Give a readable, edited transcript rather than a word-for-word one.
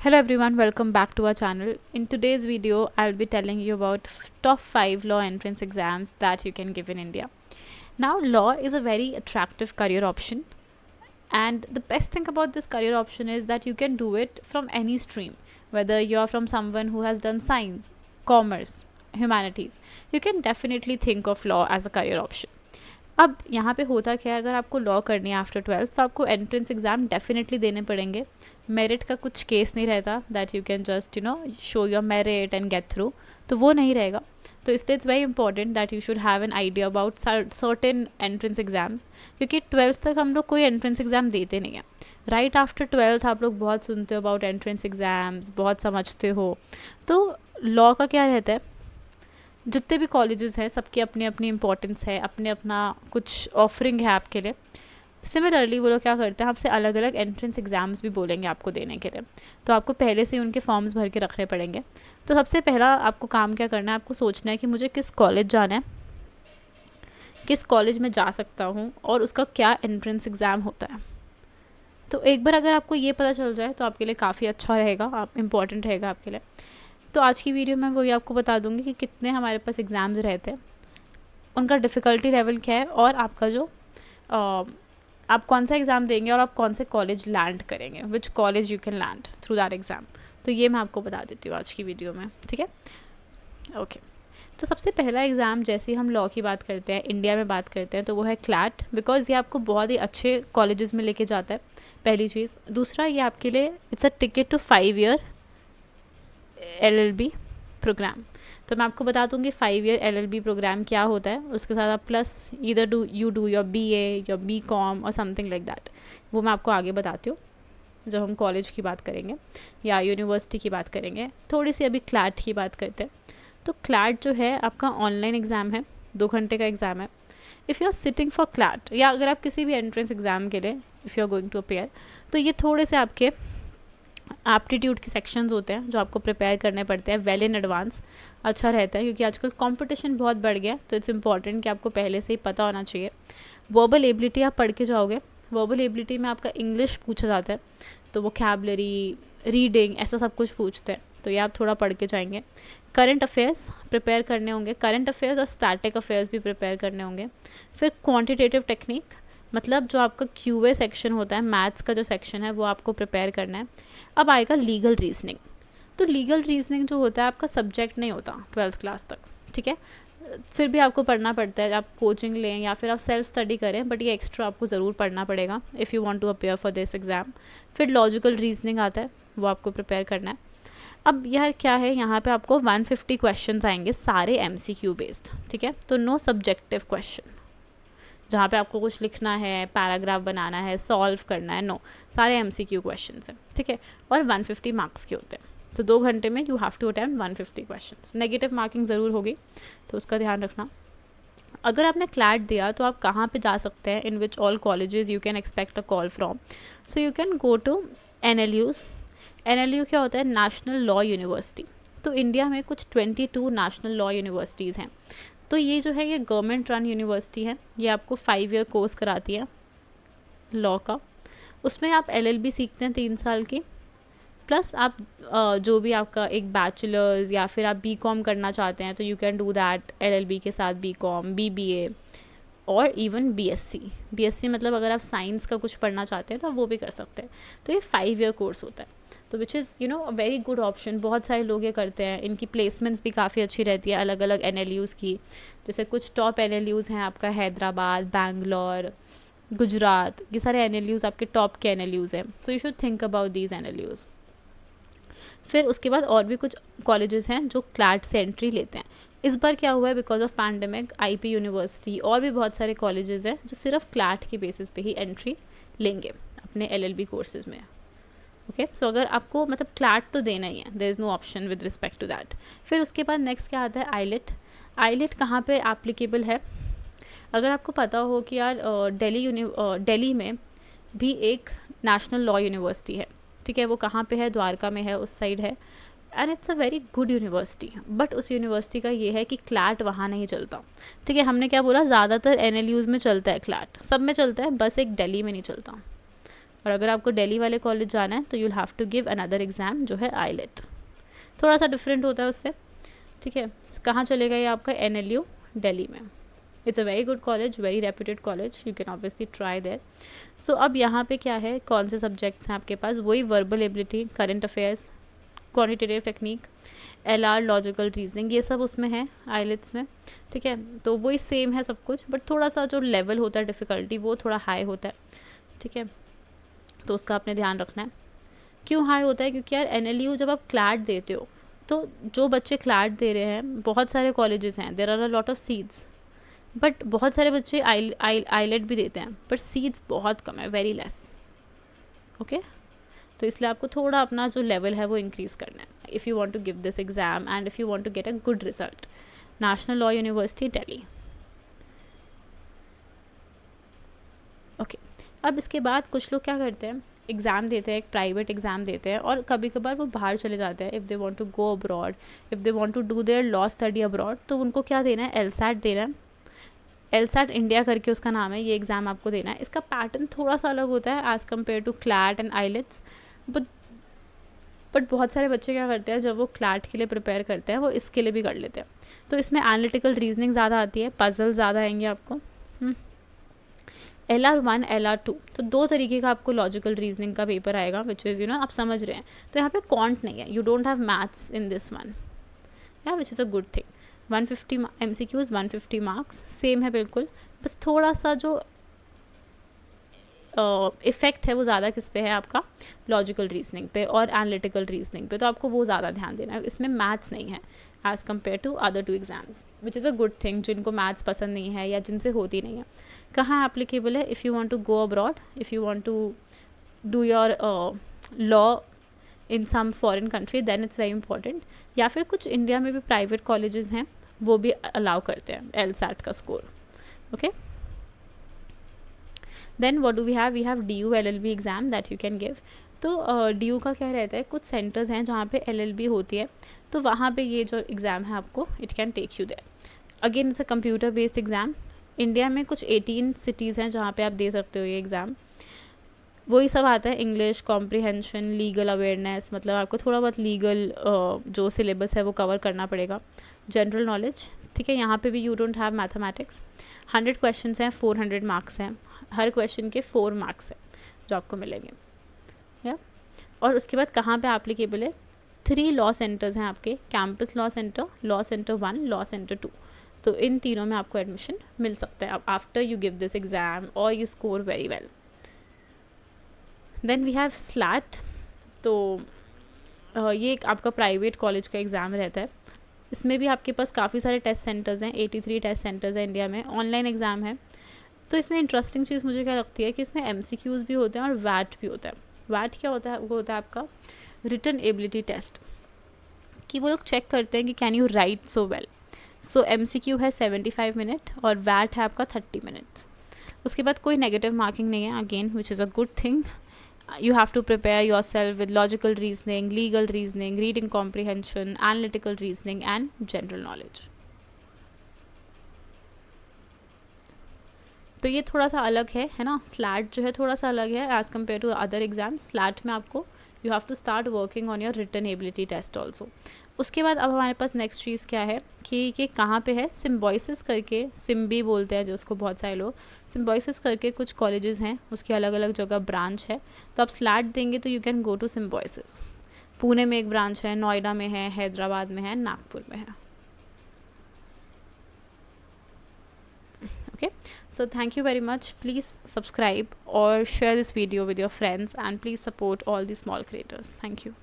Hello everyone, welcome back to our channel. In today's video, I'll be telling you about top 5 law entrance exams that you can give in India. Now, law is a very attractive career option, and the best thing about this career option is that you can do it from any stream, whether you're from someone who has done science, commerce, humanities. You can definitely think of law as a career option. अब यहाँ पे होता क्या है, अगर आपको law करनी है आफ्टर 12th तो आपको एंट्रेंस एग्ज़ाम डेफिनेटली देने पड़ेंगे. मेरिट का कुछ केस नहीं रहता that you can just show your merit and get through, तो वो नहीं रहेगा. तो इसलिए it's very important that you should have an idea about certain entrance exams, क्योंकि 12th तक हम लोग कोई एंट्रेंस एग्ज़ाम देते नहीं हैं. राइट आफ्टर 12th आप लोग बहुत सुनते हो अबाउट एंट्रेंस एग्ज़ाम्स, बहुत समझते हो. तो लॉ का क्या रहता है, जितने भी कॉलेजेस हैं सबकी अपनी अपनी इंपॉर्टेंस है, अपने अपना कुछ ऑफरिंग है आपके लिए. सिमिलरली वो लोग क्या करते हैं, आपसे अलग अलग एंट्रेंस एग्ज़ाम्स भी बोलेंगे आपको देने के लिए, तो आपको पहले से उनके फॉर्म्स भर के रखने पड़ेंगे. तो सबसे पहला आपको काम क्या करना है, आपको सोचना है कि मुझे किस कॉलेज जाना है, किस कॉलेज में जा सकता हूँ और उसका क्या एंट्रेंस एग्ज़ाम होता है. तो एक बार अगर आपको ये पता चल जाए तो आपके लिए काफ़ी अच्छा रहेगा, आप इम्पॉर्टेंट रहेगा आपके लिए. तो आज की वीडियो में वही आपको बता दूंगी कि कितने हमारे पास एग्ज़ाम्स रहते हैं, उनका डिफ़िकल्टी लेवल क्या है, और आपका जो आप कौन सा एग्ज़ाम देंगे और आप कौन से कॉलेज लैंड करेंगे, which college you can land through that exam. तो ये मैं आपको बता देती हूँ आज की वीडियो में, ठीक है. ओके, तो सबसे पहला एग्ज़ाम, जैसे ही हम लॉ की बात करते हैं, इंडिया में बात करते हैं, तो वो है क्लैट, बिकॉज़ ये आपको बहुत ही अच्छे कॉलेजेस में लेके जाता है, पहली चीज़. दूसरा, ये आपके लिए it's a ticket to 5 year LLB program. तो मैं आपको बता दूंगी 5 ईयर LLB प्रोग्राम क्या होता है. उसके साथ आप प्लस इधर do your BA your BCom और समथिंग लाइक दैट. वो मैं आपको आगे बताती हूँ जब हम कॉलेज की बात करेंगे या यूनिवर्सिटी की बात करेंगे. थोड़ी सी अभी क्लैट की बात करते हैं. तो क्लैट जो है आपका ऑनलाइन एग्ज़ाम है, 2 घंटे का एग्ज़ाम है. If you are sitting for CLAT, या अगर आप किसी भी एंट्रेंस एग्ज़ाम के लिए if you are going to appear, तो ये थोड़े से आपके एप्टीट्यूड के सेक्शंस होते हैं जो आपको प्रिपेयर करने पड़ते हैं वेल इन एडवांस. अच्छा रहता है क्योंकि आजकल कंपटीशन बहुत बढ़ गया, तो इट्स इंपॉर्टेंट कि आपको पहले से ही पता होना चाहिए. वर्बल एबिलिटी आप पढ़ के जाओगे. वर्बल एबिलिटी में आपका इंग्लिश पूछा जाता है, तो वोकैबुलरी, रीडिंग, ऐसा सब कुछ पूछते हैं, तो ये आप थोड़ा पढ़ के जाएंगे. करंट अफेयर्स प्रिपेयर करने होंगे, करंट अफेयर्स और स्टैटिक अफेयर्स भी प्रिपेयर करने होंगे. फिर क्वान्टिटेटिव टेक्निक, मतलब जो आपका QA सेक्शन होता है, मैथ्स का जो सेक्शन है, वो आपको प्रिपेयर करना है. अब आएगा लीगल रीजनिंग. तो लीगल रीजनिंग जो होता है आपका सब्जेक्ट नहीं होता 12th क्लास तक, ठीक है. फिर भी आपको पढ़ना पड़ता है, आप कोचिंग लें या फिर आप सेल्फ स्टडी करें, बट ये एक्स्ट्रा आपको ज़रूर पढ़ना पड़ेगा if you want to appear for this exam. फिर लॉजिकल रीजनिंग आता है, वो आपको प्रिपेयर करना है. अब यह क्या है, यहाँ पे आपको 150 क्वेश्चन आएंगे, सारे MCQ बेस्ड, ठीक है. तो नो सब्जेक्टिव क्वेश्चन जहाँ पे आपको कुछ लिखना है, पैराग्राफ बनाना है, सॉल्व करना है, नो, सारे MCQ क्वेश्चंस हैं, ठीक है. और 150 मार्क्स के होते हैं. तो 2 घंटे में you have to attempt 150 questions. Negative marking ज़रूर होगी, तो उसका ध्यान रखना. अगर आपने क्लैट दिया तो आप कहाँ पे जा सकते हैं, in which all colleges you can expect a call from. So you can go to NLUs. NLU क्या होता है, नेशनल लॉ यूनिवर्सिटी. तो इंडिया में कुछ 22 नेशनल लॉ यूनिवर्सिटीज़ हैं. तो ये जो है, ये गवर्नमेंट रन यूनिवर्सिटी है. ये आपको 5 ईयर कोर्स कराती है लॉ का. उसमें आप LLB सीखते हैं 3 साल की, प्लस आप जो भी आपका एक बैचलर्स या फिर आप BCom करना चाहते हैं तो you can do that LLB के साथ BCom, BBA और इवन BSc मतलब अगर आप साइंस का कुछ पढ़ना चाहते हैं तो आप वो भी कर सकते हैं. तो ये 5 ईयर कोर्स होता है, तो विच is a very good option. बहुत सारे लोग ये करते हैं. इनकी प्लेसमेंट्स भी काफ़ी अच्छी रहती है अलग अलग NLUs की. जैसे कुछ टॉप NLUs हैं आपका हैदराबाद, बैंगलोर, गुजरात, ये सारे NLUs आपके टॉप के NLUs हैं. So you should think about these NLUs. फिर उसके बाद और भी कुछ कॉलेजेस हैं जो क्लैट से एंट्री लेते हैं. इस बार क्या हुआ है, because of pandemic, IP university और भी बहुत सारे कॉलेजेस हैं जो सिर्फ क्लैट के बेसिस पे ही एंट्री लेंगे अपने LLB कोर्सेज में. ओके, सो अगर आपको मतलब क्लैट तो देना ही है, there is no option with respect to that. फिर उसके बाद नेक्स्ट क्या आता है, आईलेट कहाँ पे एप्लीकेबल है. अगर आपको पता हो कि यार दिल्ली में भी एक नेशनल लॉ यूनिवर्सिटी है, ठीक है. वो कहाँ पे है, द्वारका में है, उस साइड है. And it's a very good university. But उस यूनिवर्सिटी का ये है कि क्लैट वहाँ नहीं चलता, ठीक है. हमने क्या बोला, ज़्यादातर NLUs में चलता है क्लैट, सब में चलता है, बस एक दिल्ली में नहीं चलता. और अगर आपको दिल्ली वाले कॉलेज जाना है तो you will have to give another exam जो है आईलेट, थोड़ा सा डिफरेंट होता है उससे, ठीक है। कहाँ चलेगा ये आपका, NLU दिल्ली में। It's a very good college, very reputed college, you can obviously try there. So अब यहाँ पे क्या है, कौन से सब्जेक्ट्स हैं आपके पास, वही verbal ability, current affairs, quantitative technique, LR, logical reasoning, ये सब उसमें है आईलेट्स में, ठीक है। तो वही सेम है सब कुछ, बट थोड़ा सा जो लेवल होता है डिफ़िकल्टी वो थोड़ा हाई होता है, ठीक है। तो उसका आपने ध्यान रखना है। क्यों हाई होता है, क्योंकि यार NLU जब आप क्लैट देते हो तो जो बच्चे क्लैट दे रहे हैं, बहुत सारे कॉलेजेस हैं, there are a lot of seats, but बहुत सारे बच्चे आईलेट भी देते हैं, बट सीट्स बहुत कम है, वेरी लेस, ओके। तो इसलिए आपको थोड़ा अपना जो लेवल है वो इंक्रीज़ करना है if you want to give this exam and if you want to get a good result. National law university Delhi, okay. अब इसके बाद कुछ लोग क्या करते हैं, एग्ज़ाम देते हैं, एक प्राइवेट एग्ज़ाम देते हैं, और कभी कभार वो बाहर चले जाते हैं, if they want to go abroad, if they want to do their law study abroad, तो उनको क्या देना है, LSAT देना है। LSAT इंडिया करके उसका नाम है, ये एग्ज़ाम आपको देना है। इसका पैटर्न थोड़ा सा अलग होता है as compare to CLAT and IELTS, but बहुत सारे बच्चे क्या करते हैं, जब वो क्लैट के लिए प्रिपेयर करते हैं वो इसके लिए भी कर लेते हैं। तो इसमें एनालिटिकल रीजनिंग ज़्यादा आती है, पजल ज़्यादा आएंगे आपको। LR1, LR2, तो दो तरीके का आपको लॉजिकल रीजनिंग का पेपर आएगा, विच इज़ आप समझ रहे हैं। तो यहाँ पे कॉन्ट नहीं है, you don't have maths in this one, या which is a good thing. 150 MCQs, 150 marks, same है बिल्कुल, बस थोड़ा सा जो इफ़ेक्ट है वो ज़्यादा किस पे है आपका, लॉजिकल रीजनिंग पे और एनालिटिकल रीजनिंग पे, तो आपको वो ज़्यादा ध्यान देना है। इसमें मैथ्स नहीं है as compare to other 2 exams, which is a good thing. जिनको मैथ्स पसंद नहीं है या जिनसे होती नहीं है, कहाँ एप्लीकेबल है, if you want to go abroad, if you want to do your law in some foreign country, then it's very important. या फिर कुछ इंडिया में भी प्राइवेट कॉलेजेस हैं, वो भी अलाउ करते हैं LSAT का score, okay. Then what do we have DU LLB exam that you can give. तो DU का क्या रहता है, कुछ सेंटर्स हैं जहाँ पे LLB होती है, तो वहाँ पे ये जो एग्ज़ाम है आपको, it can take you there. Again it's a computer based exam. India में कुछ 18 सिटीज़ हैं जहाँ पे आप दे सकते हो ये एग्ज़ाम। वही सब आता है, इंग्लिश कॉम्प्रिहेंशन, लीगल अवेयरनेस, मतलब आपको थोड़ा बहुत लीगल जो सिलेबस है वो कवर करना पड़ेगा, जनरल नॉलेज, ठीक है। यहाँ पे भी you don't have mathematics. 100 questions हैं, 400 मार्क्स हैं, हर क्वेश्चन के 4 मार्क्स हैं जो आपको मिलेंगे, या। और उसके बाद कहाँ पे एप्लीकेबल है, 3 लॉ सेंटर्स हैं आपके, campus law centre, law centre 1, law centre 2, तो इन तीनों में आपको एडमिशन मिल सकता है after you give this exam और you score very well. Then we have SLAT, तो ये एक आपका प्राइवेट कॉलेज का एग्ज़ाम रहता है। इसमें भी आपके पास काफ़ी सारे टेस्ट सेंटर्स हैं, 83 टेस्ट सेंटर्स हैं इंडिया में, ऑनलाइन एग्ज़ाम है। तो इसमें इंटरेस्टिंग चीज़ मुझे क्या लगती है कि इसमें MCQs भी होते हैं और VAT भी होता है। VAT क्या होता है, वो होता है आपका रिटन एबिलिटी टेस्ट, कि वो लोग चेक करते हैं कि can you right so well. So MCQ है 75 मिनट और VAT है आपका 30 मिनट्स। उसके बाद कोई नेगेटिव मार्किंग नहीं है, again which is a good thing. You have to prepare yourself with logical reasoning, legal reasoning, reading comprehension, analytical reasoning and general knowledge. तो ये थोड़ा सा अलग है ना, SLAT जो है थोड़ा सा अलग है as compare to other exam. SLAT में आपको you have to start working on your written ability test also. उसके बाद अब हमारे पास नेक्स्ट चीज़ क्या है कि ये कहाँ पे है, सिम्बॉयसिस करके, सिम्बी बोलते हैं जो उसको बहुत सारे लोग, सिम्बॉयसिस करके कुछ कॉलेजेस हैं, उसकी अलग अलग जगह ब्रांच है। तो आप SLAT देंगे तो you can go to Symbiosis. Pune में एक ब्रांच है, नोएडा में है, हैदराबाद में है, नागपुर में है, okay. So thank you very much. Please subscribe or share this video with your friends and please support all the small creators. Thank you.